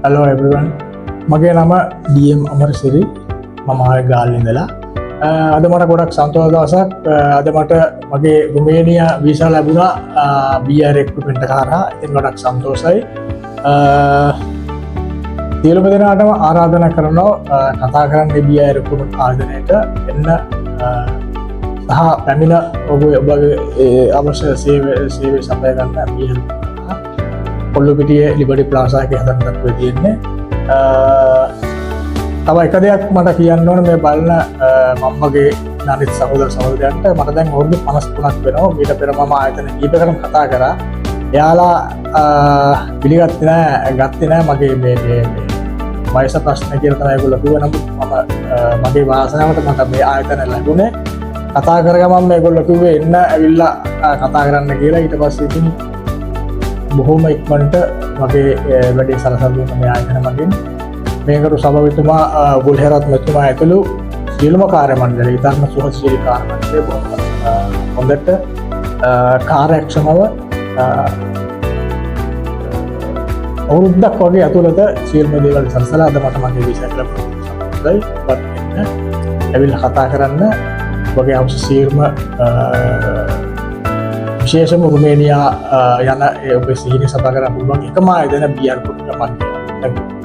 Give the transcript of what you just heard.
Hello everyone. මගේ නම DM Amarasiri. මම ආයේ ගාල්ල ඉඳලා. අද මට ගොඩක් සන්තෝෂ දවසක්. අද මට මගේ රුමේනියා වීසා ලැබුණා BR recruitment කරා. ඉතින් ගොඩක් සන්තෝෂයි. සියලුම දෙනාටම ආරාධනා කරනවා කතා කරන්නේ BR recruitment ආයතනයට එන්න සහ පැමිණ ඔබගේ අවශ්‍ය සේවය සපයා ගන්න BR කොල්ලුපිටියේ ලිබර්ටි ප්ලාසා එකේ හදන්නත් වෙ තියෙන්නේ. තව එක දෙයක් මට කියන්න ඕන මේ බලන මම්මගේ අනිත් සහෝදර සහෝදරයන්ට මට දැන් අවුරුදු 53ක් වෙනවා. මීට පෙර මම ආයතන කීපයකටම කතා කරා. එයාලා පිළිගත්තේ නැහැ, ගත්තේ නැහැ මගේ මේ වයස ප්‍රශ්න කියලා තමයි ඒගොල්ලෝ කිව්වා. නමුත් මම මගේ වාසනාවට මට මේ ආයතන ලැබුණේ. කතා කරගමන් මේගොල්ලෝ කිව්වේ එන්න ඇවිල්ලා කතා කරන්න කියලා. ඊට පස්සේ ඉතින් බොහෝම ඉක්මනට මගේ වැඩේ සලසලා දුන්න මේ ආයතන මගින් මේකට සභාපතිතුමා ගුල්හෙරත් මෙතුමා ඇතුළු සියලුම කාර්ය මණ්ඩලය ඉතාම සුහදශීලී කාර්ය මණ්ඩලය බොහොම හොඳට කාර්යක්ෂමව අවුරුද්දක් වගේ ඇතුළත සියලුම දේවල් සලසලා අද මට මගේ වීසා ලැබුණා. ඇවිල්ලා කතා කරන්න වගේ අවශ්‍ය සියලුම විශේෂම රුමේනියා යන ඔබ සිහින සභා කරන්න පුළුවන් එකම ආයතන BR recruitment.